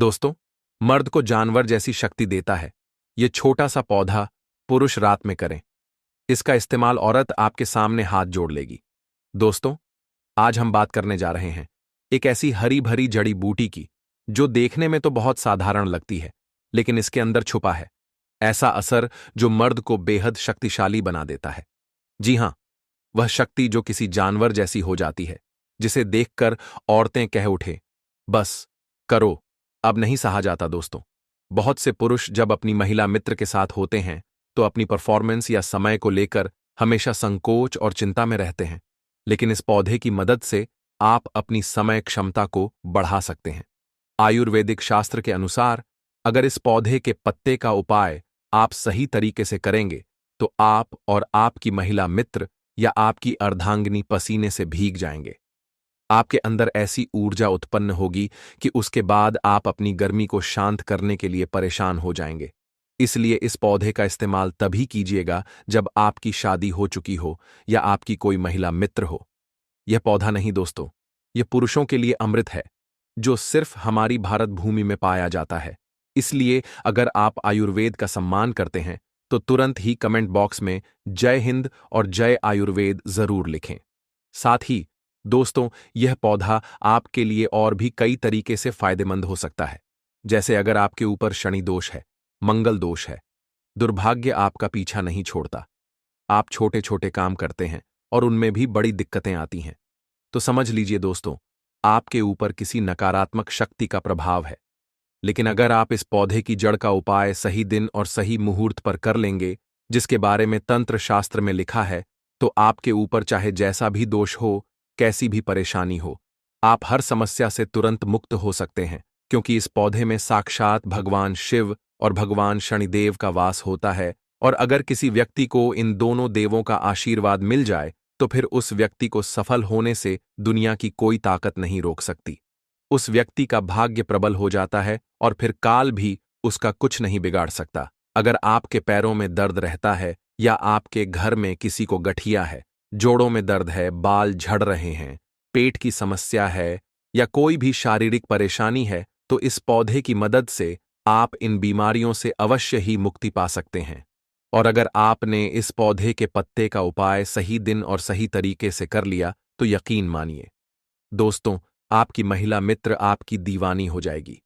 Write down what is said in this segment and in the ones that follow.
दोस्तों, मर्द को जानवर जैसी शक्ति देता है ये छोटा सा पौधा पुरुष रात में करें। इसका इस्तेमाल औरत आपके सामने हाथ जोड़ लेगी। दोस्तों, आज हम बात करने जा रहे हैं एक ऐसी हरी भरी जड़ी बूटी की जो देखने में तो बहुत साधारण लगती है, लेकिन इसके अंदर छुपा है ऐसा असर जो मर्द को बेहद शक्तिशाली बना देता है। जी हां, वह शक्ति जो किसी जानवर जैसी हो जाती है, जिसे देखकर औरतें कह उठे, बस करो, अब नहीं सहा जाता। दोस्तों, बहुत से पुरुष जब अपनी महिला मित्र के साथ होते हैं तो अपनी परफॉर्मेंस या समय को लेकर हमेशा संकोच और चिंता में रहते हैं, लेकिन इस पौधे की मदद से आप अपनी समय क्षमता को बढ़ा सकते हैं। आयुर्वेदिक शास्त्र के अनुसार अगर इस पौधे के पत्ते का उपाय आप सही तरीके से करेंगे तो आप और आपकी महिला मित्र या आपकी अर्धांगिनी पसीने से भीग जाएंगे। आपके अंदर ऐसी ऊर्जा उत्पन्न होगी कि उसके बाद आप अपनी गर्मी को शांत करने के लिए परेशान हो जाएंगे। इसलिए इस पौधे का इस्तेमाल तभी कीजिएगा जब आपकी शादी हो चुकी हो या आपकी कोई महिला मित्र हो। यह पौधा नहीं दोस्तों, यह पुरुषों के लिए अमृत है जो सिर्फ हमारी भारत भूमि में पाया जाता है। इसलिए अगर आप आयुर्वेद का सम्मान करते हैं तो तुरंत ही कमेंट बॉक्स में जय हिंद और जय आयुर्वेद जरूर लिखें। साथ ही दोस्तों, यह पौधा आपके लिए और भी कई तरीके से फायदेमंद हो सकता है। जैसे अगर आपके ऊपर शनि दोष है, मंगल दोष है, दुर्भाग्य आपका पीछा नहीं छोड़ता, आप छोटे छोटे काम करते हैं और उनमें भी बड़ी दिक्कतें आती हैं, तो समझ लीजिए दोस्तों, आपके ऊपर किसी नकारात्मक शक्ति का प्रभाव है। लेकिन अगर आप इस पौधे की जड़ का उपाय सही दिन और सही मुहूर्त पर कर लेंगे, जिसके बारे में तंत्र शास्त्र में लिखा है, तो आपके ऊपर चाहे जैसा भी दोष हो, कैसी भी परेशानी हो, आप हर समस्या से तुरंत मुक्त हो सकते हैं, क्योंकि इस पौधे में साक्षात भगवान शिव और भगवान शनिदेव का वास होता है। और अगर किसी व्यक्ति को इन दोनों देवों का आशीर्वाद मिल जाए तो फिर उस व्यक्ति को सफल होने से दुनिया की कोई ताकत नहीं रोक सकती। उस व्यक्ति का भाग्य प्रबल हो जाता है और फिर काल भी उसका कुछ नहीं बिगाड़ सकता। अगर आपके पैरों में दर्द रहता है या आपके घर में किसी को गठिया है, जोड़ों में दर्द है, बाल झड़ रहे हैं, पेट की समस्या है या कोई भी शारीरिक परेशानी है, तो इस पौधे की मदद से आप इन बीमारियों से अवश्य ही मुक्ति पा सकते हैं। और अगर आपने इस पौधे के पत्ते का उपाय सही दिन और सही तरीके से कर लिया तो यकीन मानिए दोस्तों, आपकी महिला मित्र आपकी दीवानी हो जाएगी।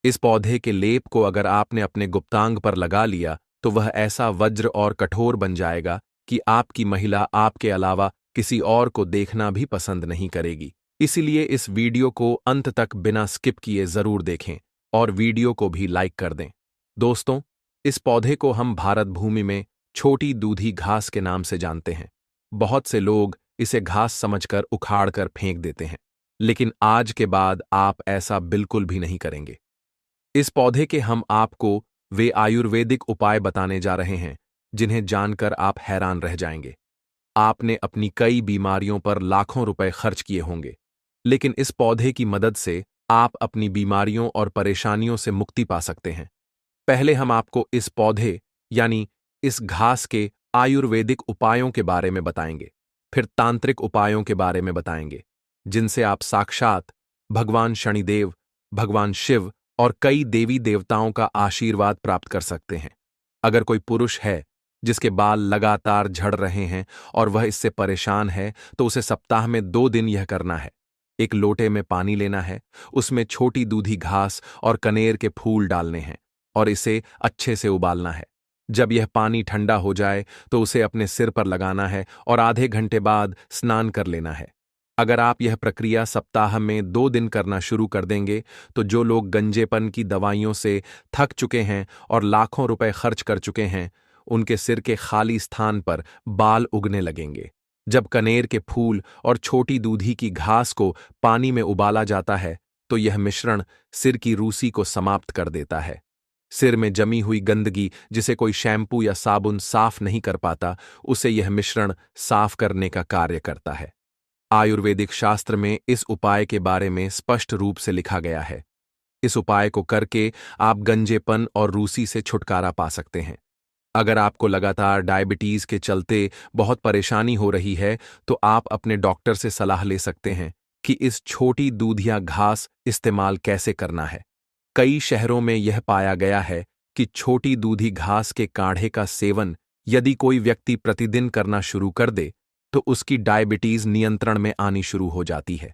इस पौधे के लेप को अगर आपने अपने गुप्तांग पर लगा लिया तो वह ऐसा वज्र और कठोर बन जाएगा कि आपकी महिला आपके अलावा किसी और को देखना भी पसंद नहीं करेगी। इसीलिए इस वीडियो को अंत तक बिना स्किप किए जरूर देखें और वीडियो को भी लाइक कर दें। दोस्तों, इस पौधे को हम भारत भूमि में छोटी दूधी घास के नाम से जानते हैं। बहुत से लोग इसे घास समझकर उखाड़ कर फेंक देते हैं, लेकिन आज के बाद आप ऐसा बिल्कुल भी नहीं करेंगे। इस पौधे के हम आपको वे आयुर्वेदिक उपाय बताने जा रहे हैं जिन्हें जानकर आप हैरान रह जाएंगे। आपने अपनी कई बीमारियों पर लाखों रुपए खर्च किए होंगे, लेकिन इस पौधे की मदद से आप अपनी बीमारियों और परेशानियों से मुक्ति पा सकते हैं। पहले हम आपको इस पौधे यानी इस घास के आयुर्वेदिक उपायों के बारे में बताएंगे, फिर तांत्रिक उपायों के बारे में बताएंगे जिनसे आप साक्षात भगवान शनिदेव, भगवान शिव और कई देवी देवताओं का आशीर्वाद प्राप्त कर सकते हैं। अगर कोई पुरुष है जिसके बाल लगातार झड़ रहे हैं और वह इससे परेशान है तो उसे सप्ताह में 2 दिन यह करना है। एक लोटे में पानी लेना है, उसमें छोटी दूधी घास और कनेर के फूल डालने हैं और इसे अच्छे से उबालना है। जब यह पानी ठंडा हो जाए तो उसे अपने सिर पर लगाना है और आधे घंटे बाद स्नान कर लेना है। अगर आप यह प्रक्रिया सप्ताह में 2 दिन करना शुरू कर देंगे तो जो लोग गंजेपन की दवाइयों से थक चुके हैं और लाखों रुपए खर्च कर चुके हैं, उनके सिर के खाली स्थान पर बाल उगने लगेंगे। जब कनेर के फूल और छोटी दूधी की घास को पानी में उबाला जाता है तो यह मिश्रण सिर की रूसी को समाप्त कर देता है। सिर में जमी हुई गंदगी जिसे कोई शैम्पू या साबुन साफ नहीं कर पाता, उसे यह मिश्रण साफ करने का कार्य करता है। आयुर्वेदिक शास्त्र में इस उपाय के बारे में स्पष्ट रूप से लिखा गया है। इस उपाय को करके आप गंजेपन और रूसी से छुटकारा पा सकते हैं। अगर आपको लगातार डायबिटीज के चलते बहुत परेशानी हो रही है तो आप अपने डॉक्टर से सलाह ले सकते हैं कि इस छोटी दूधिया घास इस्तेमाल कैसे करना है। कई शहरों में यह पाया गया है कि छोटी दूधी घास के काढ़े का सेवन यदि कोई व्यक्ति प्रतिदिन करना शुरू कर दे तो उसकी डायबिटीज नियंत्रण में आनी शुरू हो जाती है।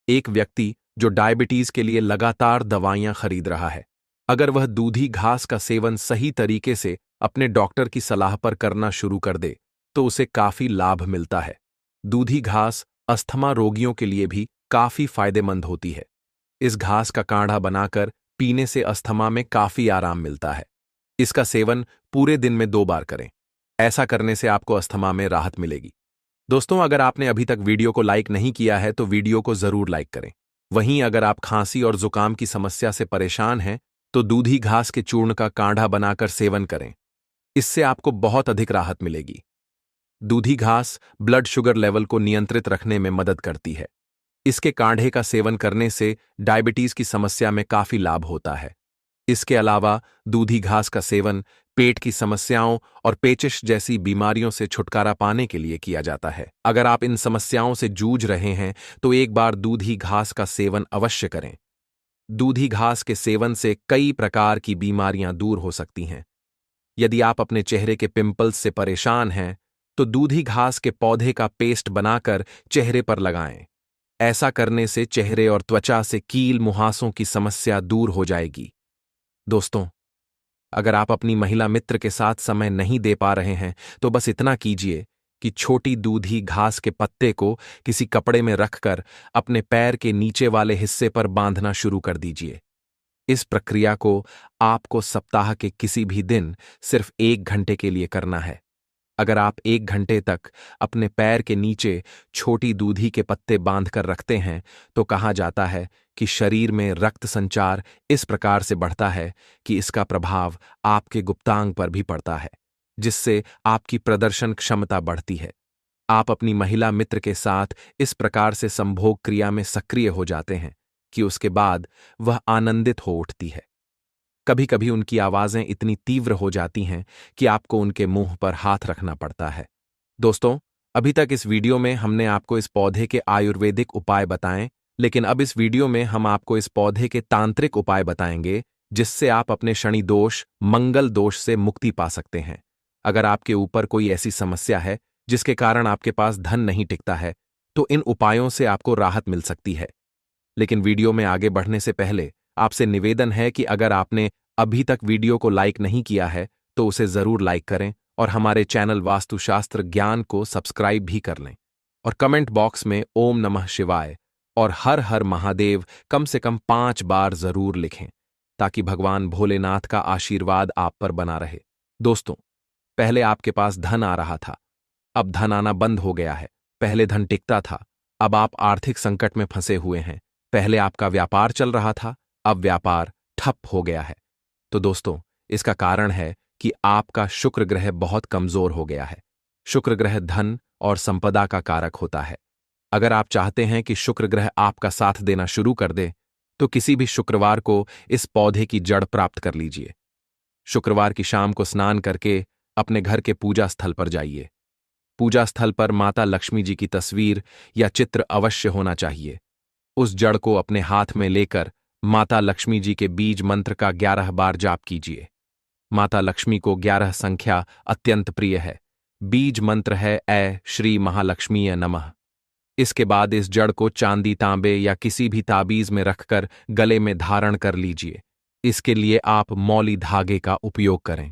एक व्यक्ति जो डायबिटीज के लिए लगातार दवाइयां खरीद रहा है, अगर वह दूधी घास का सेवन सही तरीके से अपने डॉक्टर की सलाह पर करना शुरू कर दे तो उसे काफी लाभ मिलता है। दूधी घास अस्थमा रोगियों के लिए भी काफी फायदेमंद होती है। इस घास का काढ़ा बनाकर पीने से अस्थमा में काफी आराम मिलता है। इसका सेवन पूरे दिन में 2 बार करें। ऐसा करने से आपको अस्थमा में राहत मिलेगी। दोस्तों, अगर आपने अभी तक वीडियो को लाइक नहीं किया है तो वीडियो को जरूर लाइक करें। वहीं अगर आप खांसी और जुकाम की समस्या से परेशान हैं तो दूधी घास के चूर्ण का काढ़ा बनाकर सेवन करें। इससे आपको बहुत अधिक राहत मिलेगी। दूधी घास ब्लड शुगर लेवल को नियंत्रित रखने में मदद करती है। इसके काढ़े का सेवन करने से डायबिटीज की समस्या में काफी लाभ होता है। इसके अलावा दूधी घास का सेवन पेट की समस्याओं और पेचिश जैसी बीमारियों से छुटकारा पाने के लिए किया जाता है। अगर आप इन समस्याओं से जूझ रहे हैं तो एक बार दूधी घास का सेवन अवश्य करें। दूधी घास के सेवन से कई प्रकार की बीमारियां दूर हो सकती हैं। यदि आप अपने चेहरे के पिंपल्स से परेशान हैं तो दूधी घास के पौधे का पेस्ट बनाकर चेहरे पर लगाएं। ऐसा करने से चेहरे और त्वचा से कील मुहासों की समस्या दूर हो जाएगी। दोस्तों, अगर आप अपनी महिला मित्र के साथ समय नहीं दे पा रहे हैं तो बस इतना कीजिए कि छोटी दूधी घास के पत्ते को किसी कपड़े में रखकर अपने पैर के नीचे वाले हिस्से पर बांधना शुरू कर दीजिए। इस प्रक्रिया को आपको सप्ताह के किसी भी दिन सिर्फ 1 घंटे के लिए करना है। अगर आप 1 घंटे तक अपने पैर के नीचे छोटी दूधी के पत्ते बांधकर रखते हैं तो कहा जाता है कि शरीर में रक्त संचार इस प्रकार से बढ़ता है कि इसका प्रभाव आपके गुप्तांग पर भी पड़ता है, जिससे आपकी प्रदर्शन क्षमता बढ़ती है। आप अपनी महिला मित्र के साथ इस प्रकार से संभोग क्रिया में सक्रिय हो जाते हैं कि उसके बाद वह आनंदित हो उठती है। कभी कभी उनकी आवाजें इतनी तीव्र हो जाती हैं कि आपको उनके मुंह पर हाथ रखना पड़ता है। दोस्तों, अभी तक इस वीडियो में हमने आपको इस पौधे के आयुर्वेदिक उपाय बताएं, लेकिन अब इस वीडियो में हम आपको इस पौधे के तांत्रिक उपाय बताएंगे जिससे आप अपने शनि दोष, मंगल दोष से मुक्ति पा सकते हैं। अगर आपके ऊपर कोई ऐसी समस्या है जिसके कारण आपके पास धन नहीं टिकता है तो इन उपायों से आपको राहत मिल सकती है। लेकिन वीडियो में आगे बढ़ने से पहले आपसे निवेदन है कि अगर आपने अभी तक वीडियो को लाइक नहीं किया है तो उसे जरूर लाइक करें और हमारे चैनल वास्तुशास्त्र ज्ञान को सब्सक्राइब भी कर लें और कमेंट बॉक्स में ओम नमः शिवाय और हर हर महादेव कम से कम 5 बार जरूर लिखें ताकि भगवान भोलेनाथ का आशीर्वाद आप पर बना रहे। दोस्तों, पहले आपके पास धन आ रहा था, अब धन आना बंद हो गया है। पहले धन टिकता था, अब आप आर्थिक संकट में फंसे हुए हैं। पहले आपका व्यापार चल रहा था, अब व्यापार ठप हो गया है। तो दोस्तों, इसका कारण है कि आपका शुक्र ग्रह बहुत कमजोर हो गया है। शुक्र ग्रह धन और संपदा का कारक होता है। अगर आप चाहते हैं कि शुक्र ग्रह आपका साथ देना शुरू कर दे तो किसी भी शुक्रवार को इस पौधे की जड़ प्राप्त कर लीजिए। शुक्रवार की शाम को स्नान करके अपने घर के पूजा स्थल पर जाइए। पूजा स्थल पर माता लक्ष्मी जी की तस्वीर या चित्र अवश्य होना चाहिए। उस जड़ को अपने हाथ में लेकर माता लक्ष्मी जी के बीज मंत्र का 11 बार जाप कीजिए। माता लक्ष्मी को 11 संख्या अत्यंत प्रिय है। बीज मंत्र है ऐ श्री महालक्ष्मीय नमः। इसके बाद इस जड़ को चांदी, तांबे या किसी भी ताबीज में रखकर गले में धारण कर लीजिए। इसके लिए आप मौली धागे का उपयोग करें।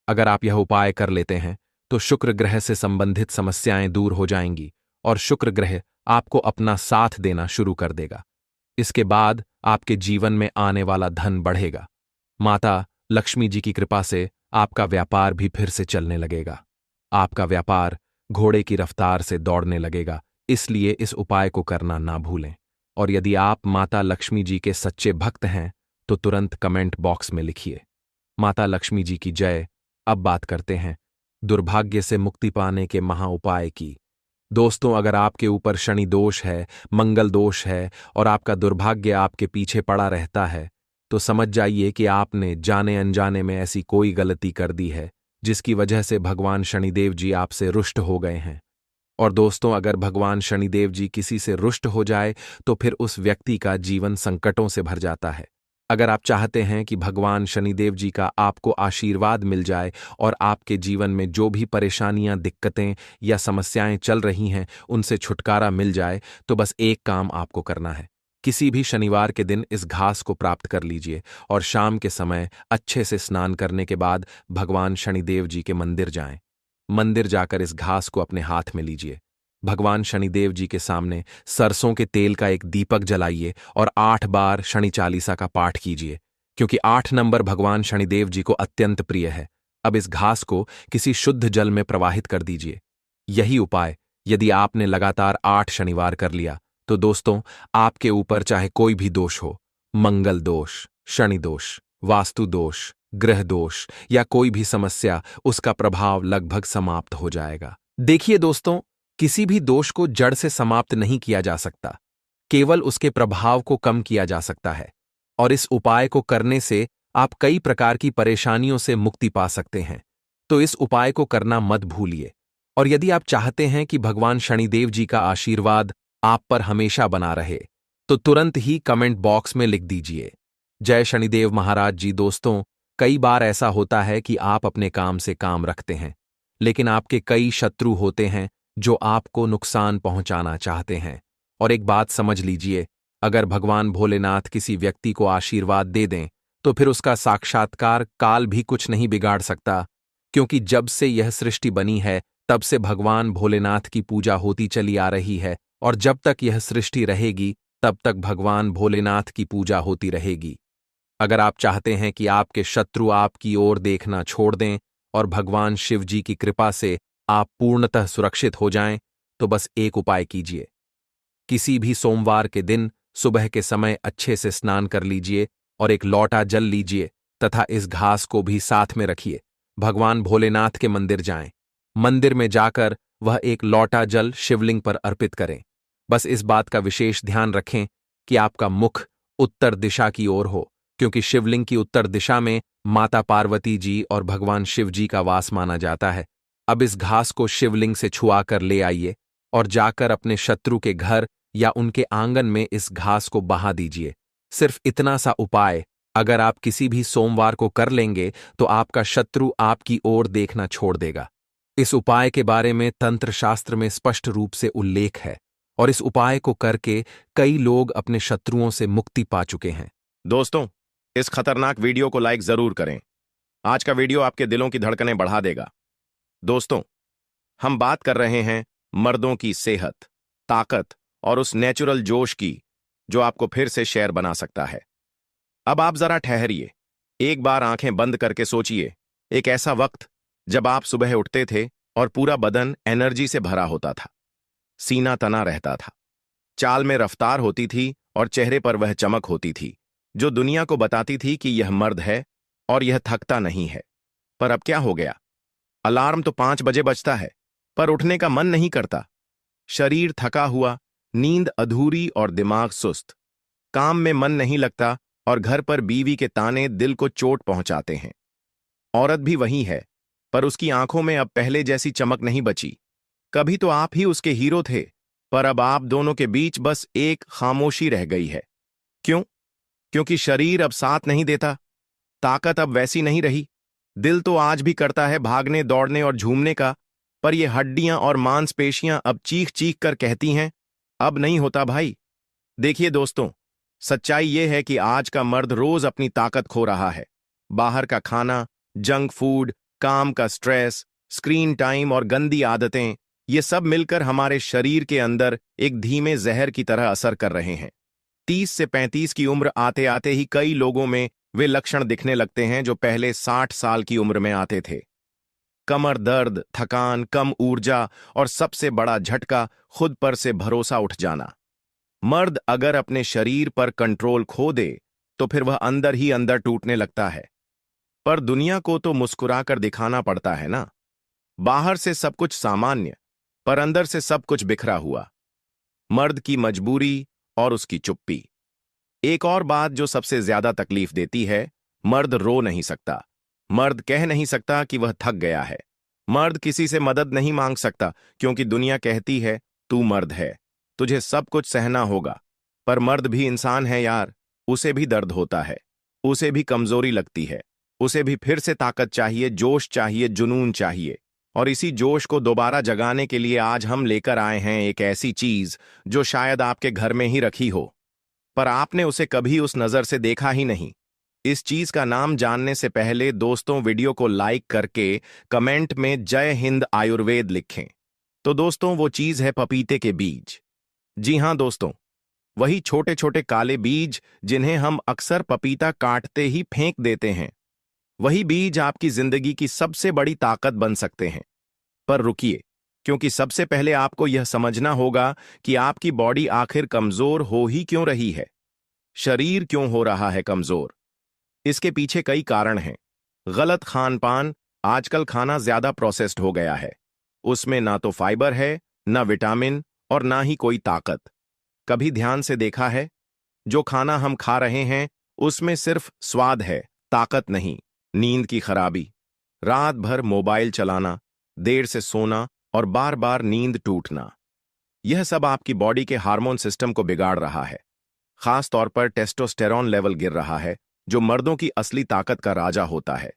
अगर आप यह उपाय कर लेते हैं तो शुक्र ग्रह से संबंधित समस्याएं दूर हो जाएंगी और शुक्र ग्रह आपको अपना साथ देना शुरू कर देगा। इसके बाद आपके जीवन में आने वाला धन बढ़ेगा। माता लक्ष्मी जी की कृपा से आपका व्यापार भी फिर से चलने लगेगा। आपका व्यापार घोड़े की रफ्तार से दौड़ने लगेगा। इसलिए इस उपाय को करना ना भूलें। और यदि आप माता लक्ष्मी जी के सच्चे भक्त हैं तो तुरंत कमेंट बॉक्स में लिखिए माता लक्ष्मी जी की जय। अब बात करते हैं दुर्भाग्य से मुक्ति पाने के महा उपाय की। दोस्तों, अगर आपके ऊपर शनि दोष है, मंगल दोष है और आपका दुर्भाग्य आपके पीछे पड़ा रहता है तो समझ जाइए कि आपने जाने अनजाने में ऐसी कोई गलती कर दी है जिसकी वजह से भगवान शनिदेव जी आपसे रुष्ट हो गए हैं। और दोस्तों, अगर भगवान शनिदेव जी किसी से रुष्ट हो जाए तो फिर उस व्यक्ति का जीवन संकटों से भर जाता है। अगर आप चाहते हैं कि भगवान शनिदेव जी का आपको आशीर्वाद मिल जाए और आपके जीवन में जो भी परेशानियां, दिक्कतें या समस्याएं चल रही हैं, उनसे छुटकारा मिल जाए, तो बस एक काम आपको करना है। किसी भी शनिवार के दिन इस घास को प्राप्त कर लीजिए और शाम के समय अच्छे से स्नान करने के बाद भगवान शनिदेव जी के मंदिर जाएं। मंदिर जाकर इस घास को अपने हाथ में लीजिए। भगवान शनिदेव जी के सामने सरसों के तेल का एक दीपक जलाइए और 8 बार शनि चालीसा का पाठ कीजिए, क्योंकि 8 नंबर भगवान शनिदेव जी को अत्यंत प्रिय है। अब इस घास को किसी शुद्ध जल में प्रवाहित कर दीजिए। यही उपाय यदि आपने लगातार 8 शनिवार कर लिया, तो दोस्तों, आपके ऊपर चाहे कोई भी दोष हो, मंगल दोष, शनि दोष, वास्तु दोष, ग्रह दोष या कोई भी समस्या, उसका प्रभाव लगभग समाप्त हो जाएगा। देखिए दोस्तों, किसी भी दोष को जड़ से समाप्त नहीं किया जा सकता, केवल उसके प्रभाव को कम किया जा सकता है। और इस उपाय को करने से आप कई प्रकार की परेशानियों से मुक्ति पा सकते हैं। तो इस उपाय को करना मत भूलिए। और यदि आप चाहते हैं कि भगवान शनिदेव जी का आशीर्वाद आप पर हमेशा बना रहे, तो तुरंत ही कमेंट बॉक्स में लिख दीजिए, जय शनिदेव महाराज जी। दोस्तों, कई बार ऐसा होता है कि आप अपने काम से काम रखते हैं, लेकिन आपके कई शत्रु होते हैं जो आपको नुकसान पहुंचाना चाहते हैं। और एक बात समझ लीजिए, अगर भगवान भोलेनाथ किसी व्यक्ति को आशीर्वाद दे दें, तो फिर उसका साक्षात्कार काल भी कुछ नहीं बिगाड़ सकता, क्योंकि जब से यह सृष्टि बनी है, तब से भगवान भोलेनाथ की पूजा होती चली आ रही है, और जब तक यह सृष्टि रहेगी, तब तक भगवान भोलेनाथ की पूजा होती रहेगी। अगर आप चाहते हैं कि आपके शत्रु आपकी ओर देखना छोड़ दें और भगवान शिव जी की कृपा से आप पूर्णतः सुरक्षित हो जाएं, तो बस एक उपाय कीजिए। किसी भी सोमवार के दिन सुबह के समय अच्छे से स्नान कर लीजिए और एक लौटा जल लीजिए तथा इस घास को भी साथ में रखिए। भगवान भोलेनाथ के मंदिर जाएं। मंदिर में जाकर वह एक लौटा जल शिवलिंग पर अर्पित करें। बस इस बात का विशेष ध्यान रखें कि आपका मुख उत्तर दिशा की ओर हो, क्योंकि शिवलिंग की उत्तर दिशा में माता पार्वती जी और भगवान शिव जी का वास माना जाता है। अब इस घास को शिवलिंग से छुआकर ले आइए और जाकर अपने शत्रु के घर या उनके आंगन में इस घास को बहा दीजिए। सिर्फ इतना सा उपाय अगर आप किसी भी सोमवार को कर लेंगे, तो आपका शत्रु आपकी ओर देखना छोड़ देगा। इस उपाय के बारे में तंत्र शास्त्र में स्पष्ट रूप से उल्लेख है, और इस उपाय को करके कई लोग अपने शत्रुओं से मुक्ति पा चुके हैं। दोस्तों, इस खतरनाक वीडियो को लाइक जरूर करें। आज का वीडियो आपके दिलों की धड़कनें बढ़ा देगा। दोस्तों, हम बात कर रहे हैं मर्दों की सेहत, ताकत और उस नेचुरल जोश की जो आपको फिर से शेर बना सकता है। अब आप जरा ठहरिए, एक बार आंखें बंद करके सोचिए, एक ऐसा वक्त जब आप सुबह उठते थे और पूरा बदन एनर्जी से भरा होता था, सीना तना रहता था, चाल में रफ्तार होती थी और चेहरे पर वह चमक होती थी जो दुनिया को बताती थी कि यह मर्द है और यह थकता नहीं है। पर अब क्या हो गया? अलार्म तो 5 बजे बजता है, पर उठने का मन नहीं करता। शरीर थका हुआ, नींद अधूरी और दिमाग सुस्त। काम में मन नहीं लगता और घर पर बीवी के ताने दिल को चोट पहुंचाते हैं। औरत भी वही है, पर उसकी आंखों में अब पहले जैसी चमक नहीं बची। कभी तो आप ही उसके हीरो थे, पर अब आप दोनों के बीच बस एक खामोशी रह गई है। क्यों? क्योंकि शरीर अब साथ नहीं देता, ताकत अब वैसी नहीं रही। दिल तो आज भी करता है भागने, दौड़ने और झूमने का, पर ये हड्डियां और मांसपेशियां अब चीख चीख कर कहती हैं, अब नहीं होता भाई। देखिए दोस्तों, सच्चाई ये है कि आज का मर्द रोज अपनी ताकत खो रहा है। बाहर का खाना, जंक फूड, काम का स्ट्रेस, स्क्रीन टाइम और गंदी आदतें, ये सब मिलकर हमारे शरीर के अंदर एक धीमे जहर की तरह असर कर रहे हैं। 30 से 35 की उम्र आते आते ही कई लोगों में वे लक्षण दिखने लगते हैं जो पहले 60 साल की उम्र में आते थे। कमर दर्द, थकान, कम ऊर्जा और सबसे बड़ा झटका, खुद पर से भरोसा उठ जाना। मर्द अगर अपने शरीर पर कंट्रोल खो दे तो फिर वह अंदर ही अंदर टूटने लगता है। पर दुनिया को तो मुस्कुराकर दिखाना पड़ता है ना। बाहर से सब कुछ सामान्य, पर अंदर से सब कुछ बिखरा हुआ। मर्द की मजबूरी और उसकी चुप्पी। एक और बात जो सबसे ज्यादा तकलीफ देती है, मर्द रो नहीं सकता। मर्द कह नहीं सकता कि वह थक गया है। मर्द किसी से मदद नहीं मांग सकता, क्योंकि दुनिया कहती है तू मर्द है, तुझे सब कुछ सहना होगा। पर मर्द भी इंसान है यार, उसे भी दर्द होता है। उसे भी कमजोरी लगती है। उसे भी फिर से ताकत चाहिए, जोश चाहिए, जुनून चाहिए। और इसी जोश को दोबारा जगाने के लिए आज हम लेकर आए हैं एक ऐसी चीज जो शायद आपके घर में ही रखी हो, पर आपने उसे कभी उस नजर से देखा ही नहीं। इस चीज का नाम जानने से पहले दोस्तों, वीडियो को लाइक करके कमेंट में जय हिंद आयुर्वेद लिखें। तो दोस्तों, वो चीज है पपीते के बीज। जी हां दोस्तों, वही छोटे छोटे काले बीज जिन्हें हम अक्सर पपीता काटते ही फेंक देते हैं। वही बीज आपकी जिंदगी की सबसे बड़ी ताकत बन सकते हैं। पर रुकिए, क्योंकि सबसे पहले आपको यह समझना होगा कि आपकी बॉडी आखिर कमजोर हो ही क्यों रही है। शरीर क्यों हो रहा है कमजोर? इसके पीछे कई कारण हैं। गलत खान पान। आजकल खाना ज्यादा प्रोसेस्ड हो गया है। उसमें ना तो फाइबर है, ना विटामिन और ना ही कोई ताकत। कभी ध्यान से देखा है? जो खाना हम खा रहे हैं उसमें सिर्फ स्वाद है, ताकत नहीं। नींद की खराबी, रात भर मोबाइल चलाना, देर से सोना और बार बार नींद टूटना, यह सब आपकी बॉडी के हार्मोन सिस्टम को बिगाड़ रहा है। खास तौर पर टेस्टोस्टेरॉन लेवल गिर रहा है, जो मर्दों की असली ताकत का राजा होता है।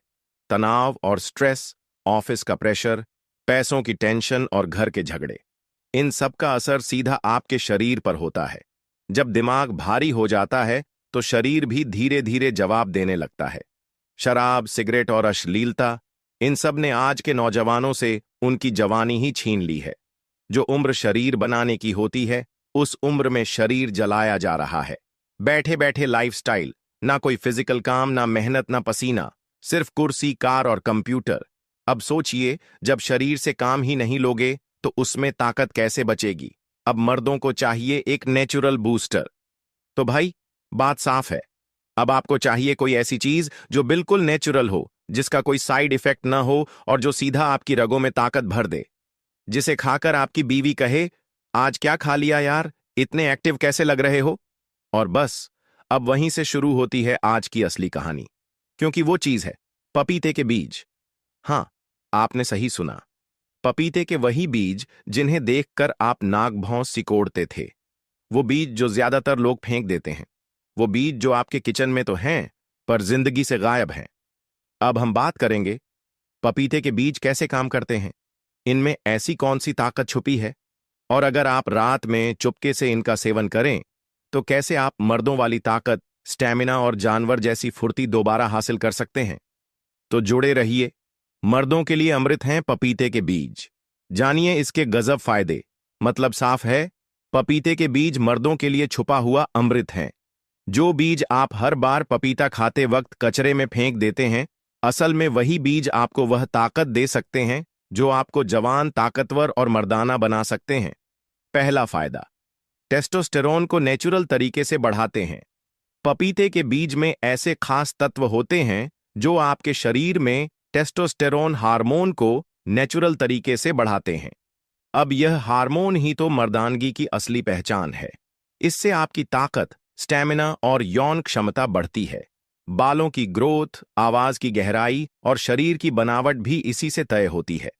तनाव और स्ट्रेस, ऑफिस का प्रेशर, पैसों की टेंशन और घर के झगड़े, इन सब का असर सीधा आपके शरीर पर होता है। जब दिमाग भारी हो जाता है तो शरीर भी धीरे धीरे जवाब देने लगता है। शराब, सिगरेट और अश्लीलता, इन सब ने आज के नौजवानों से उनकी जवानी ही छीन ली है। जो उम्र शरीर बनाने की होती है, उस उम्र में शरीर जलाया जा रहा है। बैठे बैठे लाइफस्टाइल, ना कोई फिजिकल काम, ना मेहनत, ना पसीना, सिर्फ कुर्सी, कार और कंप्यूटर। अब सोचिए, जब शरीर से काम ही नहीं लोगे तो उसमें ताकत कैसे बचेगी? अब मर्दों को चाहिए एक नेचुरल बूस्टर। तो भाई, बात साफ है। अब आपको चाहिए कोई ऐसी चीज जो बिल्कुल नेचुरल हो, जिसका कोई साइड इफेक्ट ना हो और जो सीधा आपकी रगों में ताकत भर दे। जिसे खाकर आपकी बीवी कहे, आज क्या खा लिया यार, इतने एक्टिव कैसे लग रहे हो? और बस, अब वहीं से शुरू होती है आज की असली कहानी। क्योंकि वो चीज है पपीते के बीज। हां, आपने सही सुना। पपीते के वही बीज जिन्हें देखकर आप नाक भौं सिकोड़ते थे। वो बीज जो ज्यादातर लोग फेंक देते हैं। वो बीज जो आपके किचन में तो हैं, पर जिंदगी से गायब हैं। अब हम बात करेंगे पपीते के बीज कैसे काम करते हैं, इनमें ऐसी कौन सी ताकत छुपी है, और अगर आप रात में चुपके से इनका सेवन करें तो कैसे आप मर्दों वाली ताकत, स्टैमिना और जानवर जैसी फुर्ती दोबारा हासिल कर सकते हैं। तो जुड़े रहिए। मर्दों के लिए अमृत हैं पपीते के बीज। जानिए इसके गजब फायदे। मतलब साफ है, पपीते के बीज मर्दों के लिए छुपा हुआ अमृत हैं। जो बीज आप हर बार पपीता खाते वक्त कचरे में फेंक देते हैं, असल में वही बीज आपको वह ताकत दे सकते हैं जो आपको जवान, ताकतवर और मर्दाना बना सकते हैं। पहला फायदा, टेस्टोस्टेरोन को नेचुरल तरीके से बढ़ाते हैं। पपीते के बीज में ऐसे खास तत्व होते हैं जो आपके शरीर में टेस्टोस्टेरोन हार्मोन को नेचुरल तरीके से बढ़ाते हैं। अब यह हार्मोन ही तो मर्दानगी की असली पहचान है। इससे आपकी ताकत, स्टैमिना और यौन क्षमता बढ़ती है। बालों की ग्रोथ, आवाज की गहराई और शरीर की बनावट भी इसी से तय होती है।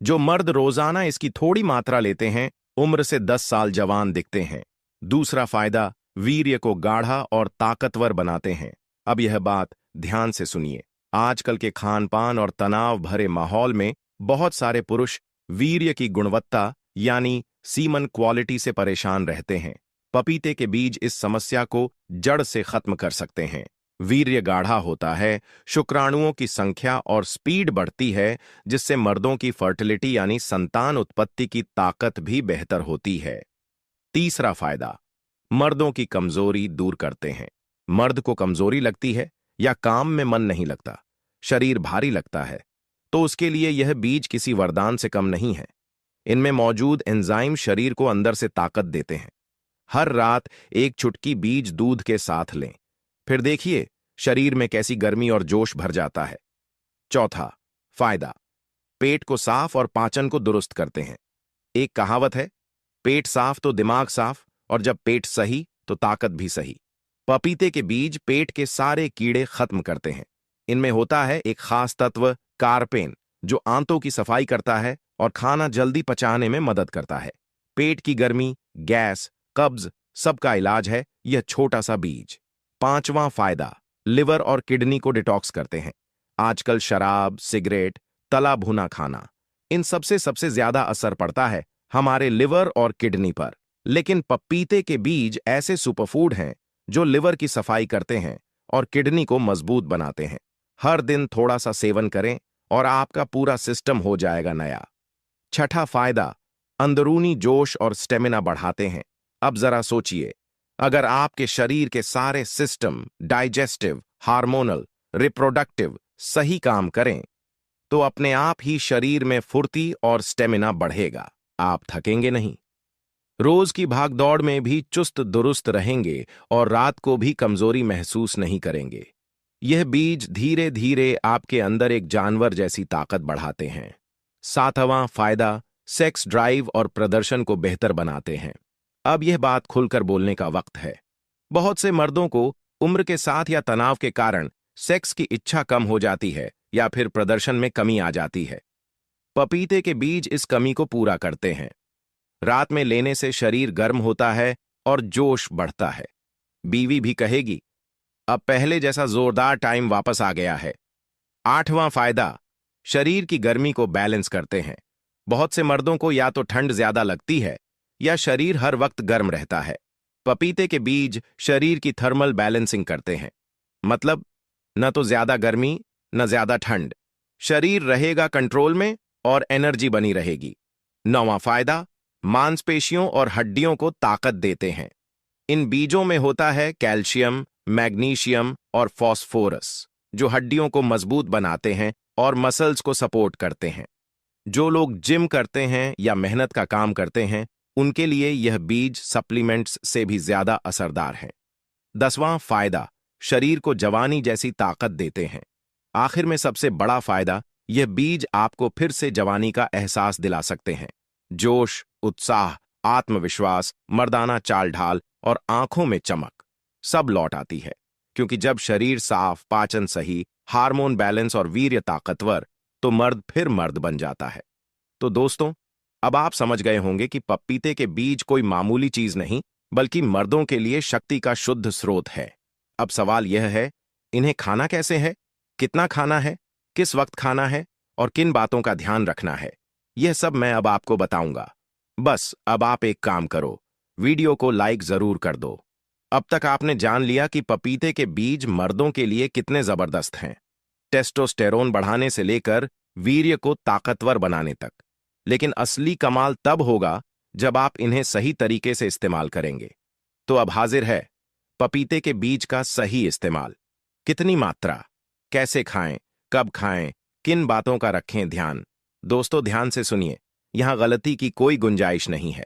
जो मर्द रोजाना इसकी थोड़ी मात्रा लेते हैं, उम्र से 10 साल जवान दिखते हैं। दूसरा फायदा, वीर्य को गाढ़ा और ताकतवर बनाते हैं। अब यह बात ध्यान से सुनिए। आजकल के खान पान और तनाव भरे माहौल में बहुत सारे पुरुष वीर्य की गुणवत्ता यानी सीमन क्वालिटी से परेशान रहते हैं। पपीते के बीज इस समस्या को जड़ से खत्म कर सकते हैं। वीर्य गाढ़ा होता है, शुक्राणुओं की संख्या और स्पीड बढ़ती है, जिससे मर्दों की फर्टिलिटी यानी संतान उत्पत्ति की ताकत भी बेहतर होती है। तीसरा फायदा, मर्दों की कमजोरी दूर करते हैं। मर्द को कमजोरी लगती है या काम में मन नहीं लगता, शरीर भारी लगता है, तो उसके लिए यह बीज किसी वरदान से कम नहीं है। इनमें मौजूद एंजाइम शरीर को अंदर से ताकत देते हैं। हर रात एक चुटकी बीज दूध के साथ लें, फिर देखिए शरीर में कैसी गर्मी और जोश भर जाता है। चौथा फायदा, पेट को साफ और पाचन को दुरुस्त करते हैं। एक कहावत है, पेट साफ तो दिमाग साफ, और जब पेट सही तो ताकत भी सही। पपीते के बीज पेट के सारे कीड़े खत्म करते हैं। इनमें होता है एक खास तत्व कारपेन, जो आंतों की सफाई करता है और खाना जल्दी पचाने में मदद करता है। पेट की गर्मी, गैस, कब्ज, सबका इलाज है यह छोटा सा बीज। पांचवां फायदा, लिवर और किडनी को डिटॉक्स करते हैं। आजकल शराब, सिगरेट, तला भुना खाना, इन सबसे सबसे ज्यादा असर पड़ता है हमारे लिवर और किडनी पर। लेकिन पपीते के बीज ऐसे सुपरफूड हैं जो लिवर की सफाई करते हैं और किडनी को मजबूत बनाते हैं। हर दिन थोड़ा सा सेवन करें और आपका पूरा सिस्टम हो जाएगा नया। छठा फायदा, अंदरूनी जोश और स्टेमिना बढ़ाते हैं। अब जरा सोचिए, अगर आपके शरीर के सारे सिस्टम, डाइजेस्टिव, हार्मोनल, रिप्रोडक्टिव सही काम करें तो अपने आप ही शरीर में फुर्ती और स्टेमिना बढ़ेगा। आप थकेंगे नहीं, रोज की भागदौड़ में भी चुस्त दुरुस्त रहेंगे और रात को भी कमजोरी महसूस नहीं करेंगे। यह बीज धीरे धीरे आपके अंदर एक जानवर जैसी ताकत बढ़ाते हैं। सातवां फायदा, सेक्स ड्राइव और प्रदर्शन को बेहतर बनाते हैं। अब यह बात खुलकर बोलने का वक्त है। बहुत से मर्दों को उम्र के साथ या तनाव के कारण सेक्स की इच्छा कम हो जाती है या फिर प्रदर्शन में कमी आ जाती है। पपीते के बीज इस कमी को पूरा करते हैं। रात में लेने से शरीर गर्म होता है और जोश बढ़ता है। बीवी भी कहेगी, अब पहले जैसा जोरदार टाइम वापस आ गया है। आठवां फायदा, शरीर की गर्मी को बैलेंस करते हैं। बहुत से मर्दों को या तो ठंड ज्यादा लगती है या शरीर हर वक्त गर्म रहता है। पपीते के बीज शरीर की थर्मल बैलेंसिंग करते हैं। मतलब न तो ज्यादा गर्मी न ज्यादा ठंड, शरीर रहेगा कंट्रोल में और एनर्जी बनी रहेगी। नौवां फायदा, मांसपेशियों और हड्डियों को ताकत देते हैं। इन बीजों में होता है कैल्शियम, मैग्नीशियम और फास्फोरस, जो हड्डियों को मजबूत बनाते हैं और मसल्स को सपोर्ट करते हैं। जो लोग जिम करते हैं या मेहनत का काम करते हैं, उनके लिए यह बीज सप्लीमेंट्स से भी ज्यादा असरदार है। 10वां फायदा, शरीर को जवानी जैसी ताकत देते हैं। आखिर में सबसे बड़ा फायदा, यह बीज आपको फिर से जवानी का एहसास दिला सकते हैं। जोश, उत्साह, आत्मविश्वास, मर्दाना चाल ढाल और आंखों में चमक सब लौट आती है। क्योंकि जब शरीर साफ, पाचन सही, हार्मोन बैलेंस और वीर्य ताकतवर, तो मर्द फिर मर्द बन जाता है। तो दोस्तों, अब आप समझ गए होंगे कि पपीते के बीज कोई मामूली चीज नहीं, बल्कि मर्दों के लिए शक्ति का शुद्ध स्रोत है। अब सवाल यह है, इन्हें खाना कैसे है, कितना खाना है, किस वक्त खाना है और किन बातों का ध्यान रखना है, यह सब मैं अब आपको बताऊंगा। बस अब आप एक काम करो, वीडियो को लाइक जरूर कर दो। अब तक आपने जान लिया कि पपीते के बीज मर्दों के लिए कितने जबरदस्त हैं, टेस्टोस्टेरोन बढ़ाने से लेकर वीर्य को ताकतवर बनाने तक। लेकिन असली कमाल तब होगा जब आप इन्हें सही तरीके से इस्तेमाल करेंगे। तो अब हाजिर है पपीते के बीज का सही इस्तेमाल। कितनी मात्रा, कैसे खाएं, कब खाएं, किन बातों का रखें ध्यान। दोस्तों ध्यान से सुनिए, यहां गलती की कोई गुंजाइश नहीं है।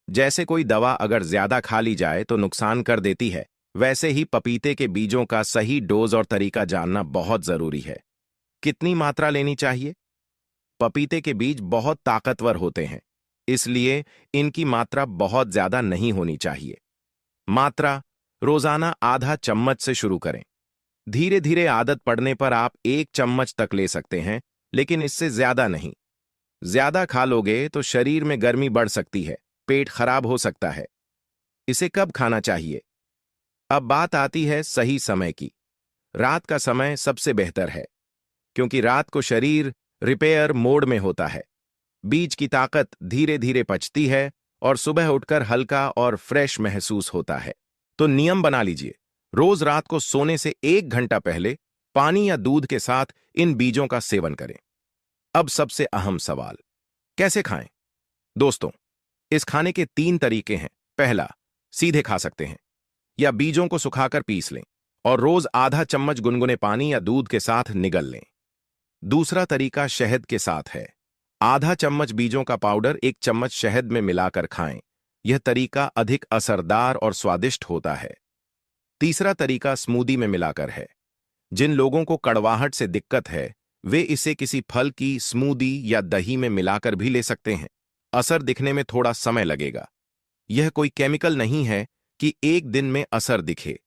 जैसे कोई दवा अगर ज्यादा खा ली जाए तो नुकसान कर देती है, वैसे ही पपीते के बीजों का सही डोज और तरीका जानना बहुत जरूरी है। कितनी मात्रा लेनी चाहिए? पपीते के बीज बहुत ताकतवर होते हैं, इसलिए इनकी मात्रा बहुत ज्यादा नहीं होनी चाहिए। मात्रा, रोजाना आधा चम्मच से शुरू करें। धीरे धीरे आदत पड़ने पर आप 1 चम्मच तक ले सकते हैं, लेकिन इससे ज्यादा नहीं। ज्यादा खा लोगे तो शरीर में गर्मी बढ़ सकती है, पेट खराब हो सकता है। इसे कब खाना चाहिए? अब बात आती है सही समय की। रात का समय सबसे बेहतर है, क्योंकि रात को शरीर रिपेयर मोड में होता है। बीज की ताकत धीरे धीरे पचती है और सुबह उठकर हल्का और फ्रेश महसूस होता है। तो नियम बना लीजिए, रोज रात को सोने से 1 घंटा पहले पानी या दूध के साथ इन बीजों का सेवन करें। अब सबसे अहम सवाल, कैसे खाएं? दोस्तों, इस खाने के 3 तरीके हैं। पहला, सीधे खा सकते हैं या बीजों को सुखाकर पीस लें और रोज आधा चम्मच गुनगुने पानी या दूध के साथ निगल लें। दूसरा तरीका शहद के साथ है। आधा चम्मच बीजों का पाउडर 1 चम्मच शहद में मिलाकर खाएं। यह तरीका अधिक असरदार और स्वादिष्ट होता है। तीसरा तरीका स्मूदी में मिलाकर है। जिन लोगों को कड़वाहट से दिक्कत है, वे इसे किसी फल की स्मूदी या दही में मिलाकर भी ले सकते हैं। असर दिखने में थोड़ा समय लगेगा। यह कोई केमिकल नहीं है कि 1 दिन में असर दिखे।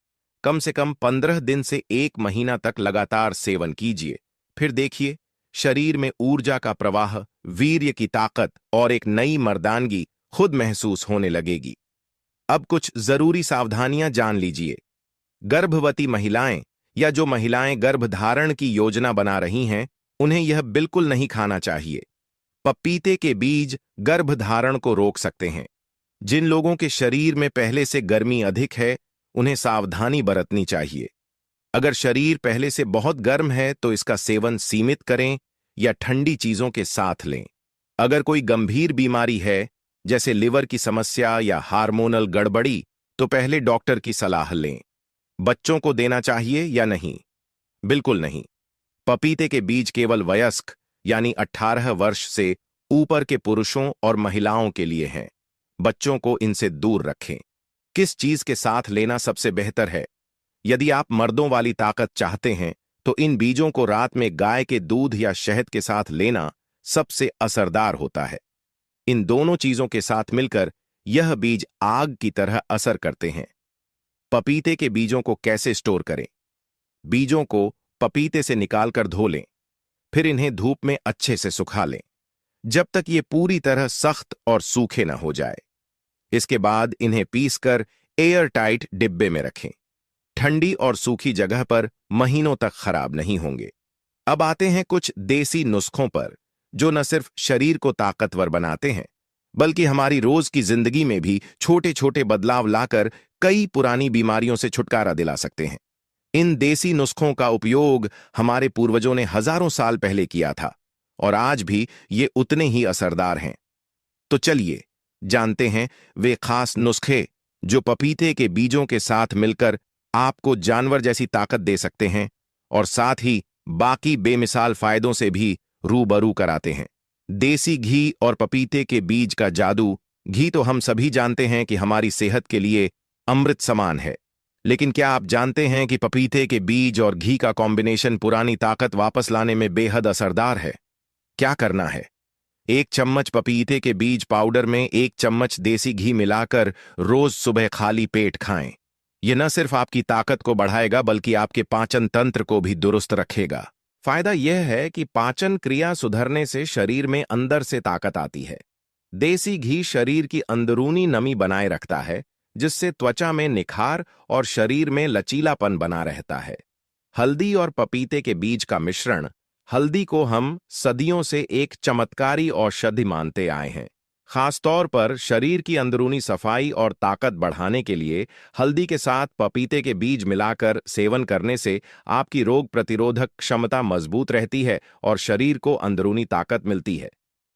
कम से कम 15 दिन से 1 महीना तक लगातार सेवन कीजिए, फिर देखिए शरीर में ऊर्जा का प्रवाह, वीर्य की ताकत और एक नई मर्दानगी खुद महसूस होने लगेगी। अब कुछ जरूरी सावधानियां जान लीजिए। गर्भवती महिलाएं या जो महिलाएं गर्भधारण की योजना बना रही हैं, उन्हें यह बिल्कुल नहीं खाना चाहिए। पपीते के बीज गर्भधारण को रोक सकते हैं। जिन लोगों के शरीर में पहले से गर्मी अधिक है, उन्हें सावधानी बरतनी चाहिए। अगर शरीर पहले से बहुत गर्म है तो इसका सेवन सीमित करें या ठंडी चीजों के साथ लें। अगर कोई गंभीर बीमारी है, जैसे लिवर की समस्या या हार्मोनल गड़बड़ी, तो पहले डॉक्टर की सलाह लें। बच्चों को देना चाहिए या नहीं? बिल्कुल नहीं। पपीते के बीज केवल वयस्क यानी 18 वर्ष से ऊपर के पुरुषों और महिलाओं के लिए हैं। बच्चों को इनसे दूर रखें। किस चीज के साथ लेना सबसे बेहतर है? यदि आप मर्दों वाली ताकत चाहते हैं तो इन बीजों को रात में गाय के दूध या शहद के साथ लेना सबसे असरदार होता है। इन दोनों चीजों के साथ मिलकर यह बीज आग की तरह असर करते हैं। पपीते के बीजों को कैसे स्टोर करें? बीजों को पपीते से निकालकर धो लें, फिर इन्हें धूप में अच्छे से सुखा लें, जब तक ये पूरी तरह सख्त और सूखे न हो जाए। इसके बाद इन्हें पीसकर एयर टाइट डिब्बे में रखें। ठंडी और सूखी जगह पर महीनों तक खराब नहीं होंगे। अब आते हैं कुछ देसी नुस्खों पर, जो न सिर्फ शरीर को ताकतवर बनाते हैं, बल्कि हमारी रोज की जिंदगी में भी छोटे छोटे बदलाव लाकर कई पुरानी बीमारियों से छुटकारा दिला सकते हैं। इन देसी नुस्खों का उपयोग हमारे पूर्वजों ने हजारों साल पहले किया था और आज भी ये उतने ही असरदार हैं। तो चलिए जानते हैं वे खास नुस्खे जो पपीते के बीजों के साथ मिलकर आपको जानवर जैसी ताकत दे सकते हैं और साथ ही बाकी बेमिसाल फायदों से भी रूबरू कराते हैं। देसी घी और पपीते के बीज का जादू। घी तो हम सभी जानते हैं कि हमारी सेहत के लिए अमृत समान है, लेकिन क्या आप जानते हैं कि पपीते के बीज और घी का कॉम्बिनेशन पुरानी ताकत वापस लाने में बेहद असरदार है? क्या करना है? 1 चम्मच पपीते के बीज पाउडर में 1 चम्मच देसी घी मिलाकर रोज सुबह खाली पेट खाएं। यह न सिर्फ आपकी ताकत को बढ़ाएगा बल्कि आपके पाचन तंत्र को भी दुरुस्त रखेगा। फायदा यह है कि पाचन क्रिया सुधरने से शरीर में अंदर से ताकत आती है। देसी घी शरीर की अंदरूनी नमी बनाए रखता है, जिससे त्वचा में निखार और शरीर में लचीलापन बना रहता है। हल्दी और पपीते के बीज का मिश्रण। हल्दी को हम सदियों से एक चमत्कारी औषधि मानते आए हैं। खासतौर पर शरीर की अंदरूनी सफाई और ताकत बढ़ाने के लिए हल्दी के साथ पपीते के बीज मिलाकर सेवन करने से आपकी रोग प्रतिरोधक क्षमता मजबूत रहती है और शरीर को अंदरूनी ताकत मिलती है।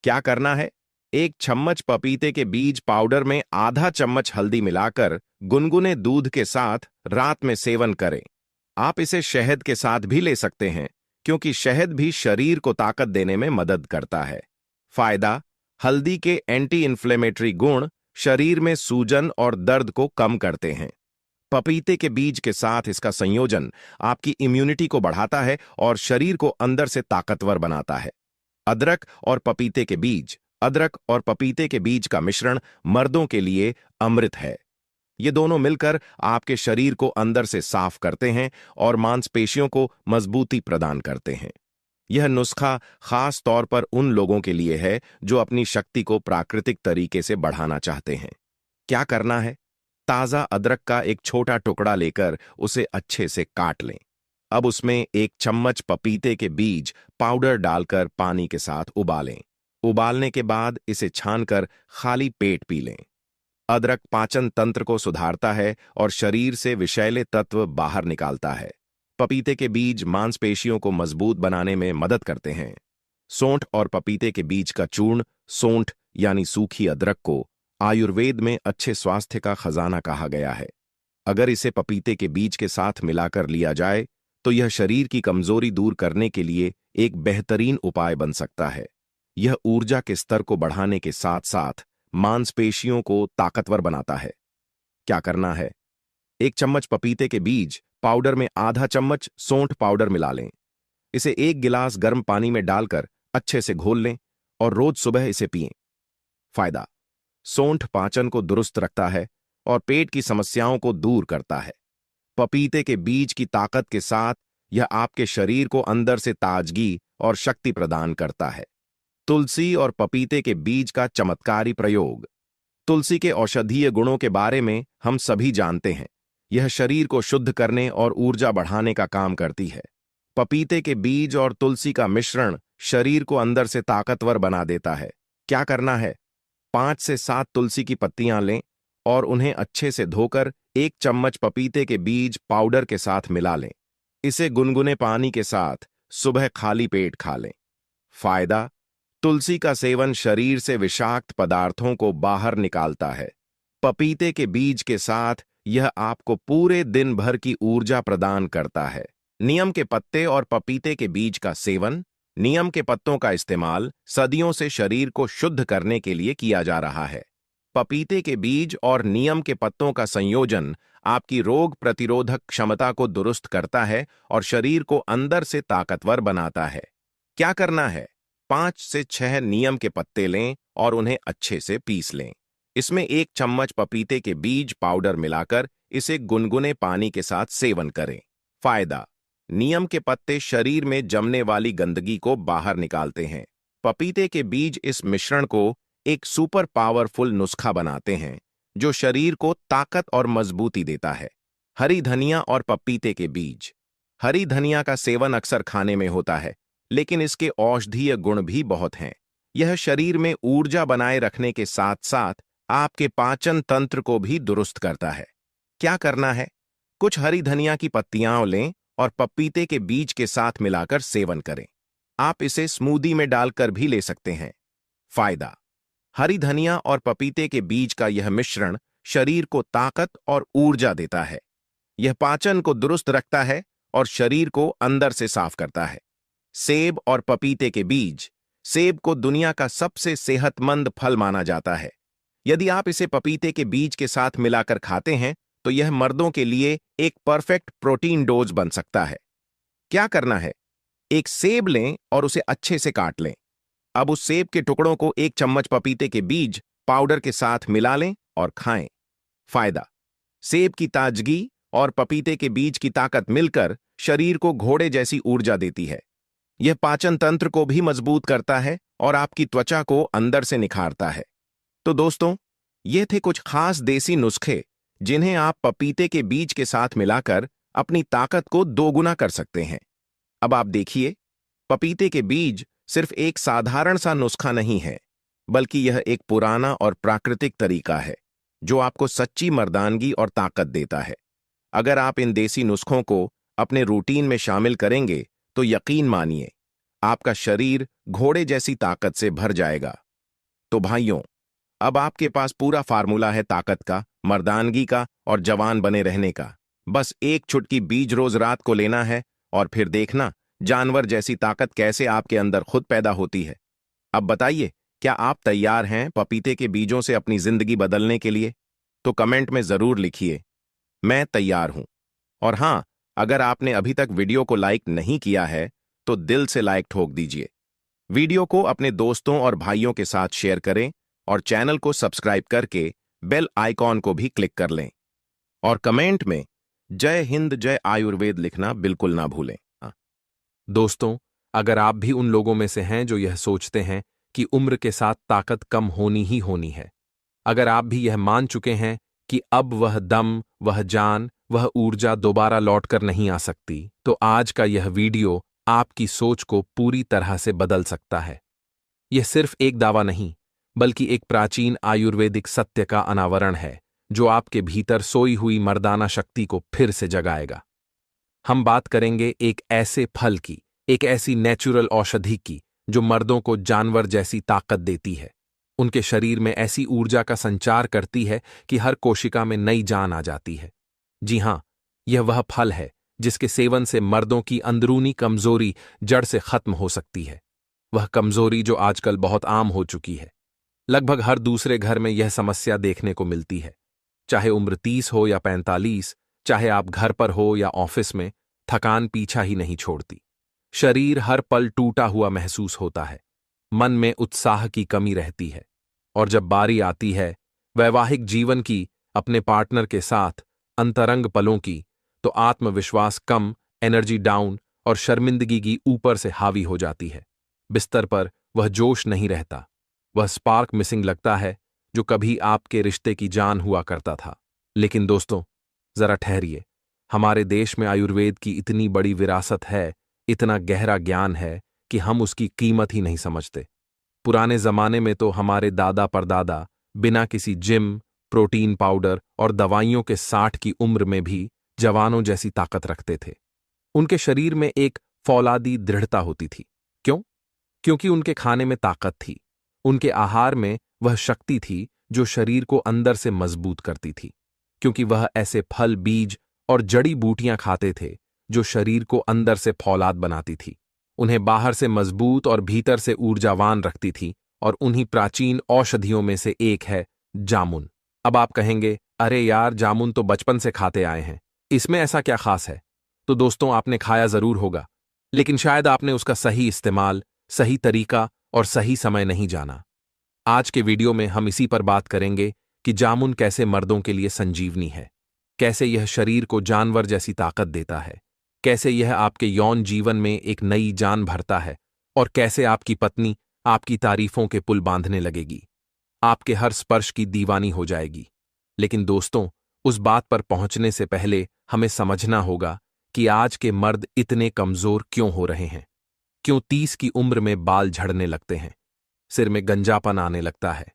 क्या करना है? 1 चम्मच पपीते के बीज पाउडर में आधा चम्मच हल्दी मिलाकर गुनगुने दूध के साथ रात में सेवन करें। आप इसे शहद के साथ भी ले सकते हैं, क्योंकि शहद भी शरीर को ताकत देने में मदद करता है। फायदा: हल्दी के एंटी इन्फ्लेमेटरी गुण शरीर में सूजन और दर्द को कम करते हैं। पपीते के बीज के साथ इसका संयोजन आपकी इम्यूनिटी को बढ़ाता है और शरीर को अंदर से ताकतवर बनाता है। अदरक और पपीते के बीज। अदरक और पपीते के बीज का मिश्रण मर्दों के लिए अमृत है। ये दोनों मिलकर आपके शरीर को अंदर से साफ करते हैं और मांसपेशियों को मजबूती प्रदान करते हैं। यह नुस्खा खास तौर पर उन लोगों के लिए है जो अपनी शक्ति को प्राकृतिक तरीके से बढ़ाना चाहते हैं। क्या करना है? ताजा अदरक का एक छोटा टुकड़ा लेकर उसे अच्छे से काट लें। अब उसमें 1 चम्मच पपीते के बीज पाउडर डालकर पानी के साथ उबालें। उबालने के बाद इसे छानकर खाली पेट पी लें। अदरक पाचन तंत्र को सुधारता है और शरीर से विषैले तत्व बाहर निकालता है। पपीते के बीज मांसपेशियों को मजबूत बनाने में मदद करते हैं। सौंठ और पपीते के बीज का चूर्ण। सौंठ यानी सूखी अदरक को आयुर्वेद में अच्छे स्वास्थ्य का खजाना कहा गया है। अगर इसे पपीते के बीज के साथ मिलाकर लिया जाए तो यह शरीर की कमजोरी दूर करने के लिए एक बेहतरीन उपाय बन सकता है। यह ऊर्जा के स्तर को बढ़ाने के साथ साथ मांसपेशियों को ताकतवर बनाता है। क्या करना है? 1 चम्मच पपीते के बीज पाउडर में आधा चम्मच सौंठ पाउडर मिला लें। इसे 1 गिलास गर्म पानी में डालकर अच्छे से घोल लें और रोज सुबह इसे पिएं। फायदा: सौंठ पाचन को दुरुस्त रखता है और पेट की समस्याओं को दूर करता है। पपीते के बीज की ताकत के साथ यह आपके शरीर को अंदर से ताजगी और शक्ति प्रदान करता है। तुलसी और पपीते के बीज का चमत्कारी प्रयोग। तुलसी के औषधीय गुणों के बारे में हम सभी जानते हैं। यह शरीर को शुद्ध करने और ऊर्जा बढ़ाने का काम करती है। पपीते के बीज और तुलसी का मिश्रण शरीर को अंदर से ताकतवर बना देता है। क्या करना है? 5 से 7 तुलसी की पत्तियां लें और उन्हें अच्छे से धोकर 1 चम्मच पपीते के बीज पाउडर के साथ मिला लें। इसे गुनगुने पानी के साथ सुबह खाली पेट खा लें। फायदा: तुलसी का सेवन शरीर से विषाक्त पदार्थों को बाहर निकालता है। पपीते के बीज के साथ यह आपको पूरे दिन भर की ऊर्जा प्रदान करता है। नीम के पत्ते और पपीते के बीज का सेवन। नीम के पत्तों का इस्तेमाल सदियों से शरीर को शुद्ध करने के लिए किया जा रहा है। पपीते के बीज और नीम के पत्तों का संयोजन आपकी रोग प्रतिरोधक क्षमता को दुरुस्त करता है और शरीर को अंदर से ताकतवर बनाता है। क्या करना है? 5 से 6 नीम के पत्ते लें और उन्हें अच्छे से पीस लें। इसमें 1 चम्मच पपीते के बीज पाउडर मिलाकर इसे गुनगुने पानी के साथ सेवन करें। फायदा: नीम के पत्ते शरीर में जमने वाली गंदगी को बाहर निकालते हैं। पपीते के बीज इस मिश्रण को एक सुपर पावरफुल नुस्खा बनाते हैं जो शरीर को ताकत और मजबूती देता है। हरी धनिया और पपीते के बीज। हरी धनिया का सेवन अक्सर खाने में होता है, लेकिन इसके औषधीय गुण भी बहुत हैं। यह शरीर में ऊर्जा बनाए रखने के साथ साथ आपके पाचन तंत्र को भी दुरुस्त करता है। क्या करना है? कुछ हरी धनिया की पत्तियां लें और पपीते के बीज के साथ मिलाकर सेवन करें। आप इसे स्मूदी में डालकर भी ले सकते हैं। फायदा: हरी धनिया और पपीते के बीज का यह मिश्रण शरीर को ताकत और ऊर्जा देता है। यह पाचन को दुरुस्त रखता है और शरीर को अंदर से साफ करता है। सेब और पपीते के बीज। सेब को दुनिया का सबसे सेहतमंद फल माना जाता है। यदि आप इसे पपीते के बीज के साथ मिलाकर खाते हैं तो यह मर्दों के लिए एक परफेक्ट प्रोटीन डोज बन सकता है। क्या करना है? एक सेब लें और उसे अच्छे से काट लें। अब उस सेब के टुकड़ों को 1 चम्मच पपीते के बीज पाउडर के साथ मिला लें और खाएं। फायदा: सेब की ताजगी और पपीते के बीज की ताकत मिलकर शरीर को घोड़े जैसी ऊर्जा देती है। यह पाचन तंत्र को भी मजबूत करता है और आपकी त्वचा को अंदर से निखारता है। तो दोस्तों, ये थे कुछ खास देसी नुस्खे जिन्हें आप पपीते के बीज के साथ मिलाकर अपनी ताकत को दोगुना कर सकते हैं। अब आप देखिए, पपीते के बीज सिर्फ एक साधारण सा नुस्खा नहीं है, बल्कि यह एक पुराना और प्राकृतिक तरीका है जो आपको सच्ची मर्दानगी और ताकत देता है। अगर आप इन देसी नुस्खों को अपने रूटीन में शामिल करेंगे तो यकीन मानिए, आपका शरीर घोड़े जैसी ताकत से भर जाएगा। तो भाइयों, अब आपके पास पूरा फार्मूला है ताकत का, मर्दानगी का और जवान बने रहने का। बस 1 चुटकी बीज रोज रात को लेना है और फिर देखना जानवर जैसी ताकत कैसे आपके अंदर खुद पैदा होती है। अब बताइए, क्या आप तैयार हैं पपीते के बीजों से अपनी जिंदगी बदलने के लिए? तो कमेंट में जरूर लिखिए, मैं तैयार हूं। और हां, अगर आपने अभी तक वीडियो को लाइक नहीं किया है तो दिल से लाइक ठोक दीजिए। वीडियो को अपने दोस्तों और भाइयों के साथ शेयर करें और चैनल को सब्सक्राइब करके बेल आइकॉन को भी क्लिक कर लें। और कमेंट में जय हिंद जय आयुर्वेद लिखना बिल्कुल ना भूलें। दोस्तों, अगर आप भी उन लोगों में से हैं जो यह सोचते हैं कि उम्र के साथ ताकत कम होनी ही होनी है, अगर आप भी यह मान चुके हैं कि अब वह दम, वह जान, वह ऊर्जा दोबारा लौटकर नहीं आ सकती, तो आज का यह वीडियो आपकी सोच को पूरी तरह से बदल सकता है। यह सिर्फ एक दावा नहीं, बल्कि एक प्राचीन आयुर्वेदिक सत्य का अनावरण है जो आपके भीतर सोई हुई मर्दाना शक्ति को फिर से जगाएगा। हम बात करेंगे एक ऐसे फल की, एक ऐसी नेचुरल औषधि की जो मर्दों को जानवर जैसी ताकत देती है, उनके शरीर में ऐसी ऊर्जा का संचार करती है कि हर कोशिका में नई जान आ जाती है। जी हां, यह वह फल है जिसके सेवन से मर्दों की अंदरूनी कमजोरी जड़ से खत्म हो सकती है। वह कमजोरी जो आजकल बहुत आम हो चुकी है। लगभग हर दूसरे घर में यह समस्या देखने को मिलती है। चाहे उम्र 30 हो या 45, चाहे आप घर पर हो या ऑफिस में, थकान पीछा ही नहीं छोड़ती। शरीर हर पल टूटा हुआ महसूस होता है। मन में उत्साह की कमी रहती है। और जब बारी आती है वैवाहिक जीवन की, अपने पार्टनर के साथ अंतरंग पलों की, तो आत्मविश्वास कम, एनर्जी डाउन और शर्मिंदगी की ऊपर से हावी हो जाती है। बिस्तर पर वह जोश नहीं रहता, वह स्पार्क मिसिंग लगता है जो कभी आपके रिश्ते की जान हुआ करता था। लेकिन दोस्तों, जरा ठहरिए। हमारे देश में आयुर्वेद की इतनी बड़ी विरासत है, इतना गहरा ज्ञान है कि हम उसकी कीमत ही नहीं समझते। पुराने जमाने में तो हमारे दादा परदादा बिना किसी जिम, प्रोटीन पाउडर और दवाइयों के 60 की उम्र में भी जवानों जैसी ताकत रखते थे। उनके शरीर में एक फौलादी दृढ़ता होती थी। क्यों? क्योंकि उनके खाने में ताकत थी। उनके आहार में वह शक्ति थी जो शरीर को अंदर से मजबूत करती थी। क्योंकि वह ऐसे फल, बीज और जड़ी बूटियां खाते थे जो शरीर को अंदर से फौलाद बनाती थी, उन्हें बाहर से मजबूत और भीतर से ऊर्जावान रखती थी। और उन्हीं प्राचीन औषधियों में से एक है जामुन। अब आप कहेंगे, अरे यार, जामुन तो बचपन से खाते आए हैं, इसमें ऐसा क्या खास है? तो दोस्तों, आपने खाया जरूर होगा, लेकिन शायद आपने उसका सही इस्तेमाल, सही तरीका और सही समय नहीं जाना। आज के वीडियो में हम इसी पर बात करेंगे कि जामुन कैसे मर्दों के लिए संजीवनी है, कैसे यह शरीर को जानवर जैसी ताकत देता है, कैसे यह आपके यौन जीवन में एक नई जान भरता है, और कैसे आपकी पत्नी आपकी तारीफों के पुल बांधने लगेगी, आपके हर स्पर्श की दीवानी हो जाएगी। लेकिन दोस्तों, उस बात पर पहुंचने से पहले हमें समझना होगा कि आज के मर्द इतने कमजोर क्यों हो रहे हैं। क्यों 30 की उम्र में बाल झड़ने लगते हैं, सिर में गंजापन आने लगता है,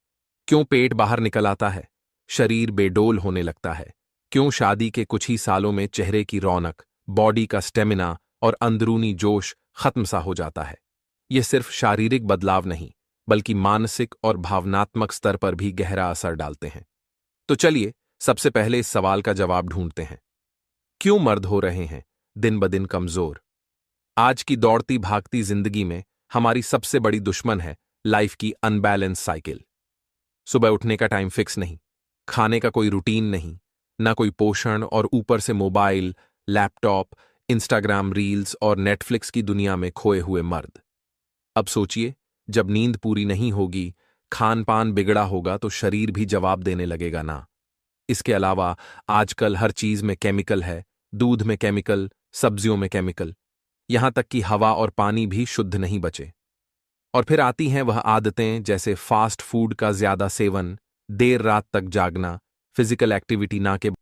क्यों पेट बाहर निकल आता है, शरीर बेडोल होने लगता है, क्यों शादी के कुछ ही सालों में चेहरे की रौनक, बॉडी का स्टेमिना और अंदरूनी जोश खत्म सा हो जाता है। यह सिर्फ शारीरिक बदलाव नहीं, बल्कि मानसिक और भावनात्मक स्तर पर भी गहरा असर डालते हैं। तो चलिए सबसे पहले इस सवाल का जवाब ढूंढते हैं। क्यों मर्द हो रहे हैं दिन ब दिन कमजोर? आज की दौड़ती भागती जिंदगी में हमारी सबसे बड़ी दुश्मन है लाइफ की अनबैलेंस साइकिल। सुबह उठने का टाइम फिक्स नहीं, खाने का कोई रूटीन नहीं, ना कोई पोषण, और ऊपर से मोबाइल, लैपटॉप, इंस्टाग्राम रील्स और नेटफ्लिक्स की दुनिया में खोए हुए मर्द। अब सोचिए, जब नींद पूरी नहीं होगी, खान पान बिगड़ा होगा, तो शरीर भी जवाब देने लगेगा ना। इसके अलावा आजकल हर चीज में केमिकल है, दूध में केमिकल, सब्जियों में केमिकल, यहां तक कि हवा और पानी भी शुद्ध नहीं बचे। और फिर आती हैं वह आदतें जैसे फास्ट फूड का ज्यादा सेवन, देर रात तक जागना, फिजिकल एक्टिविटी ना के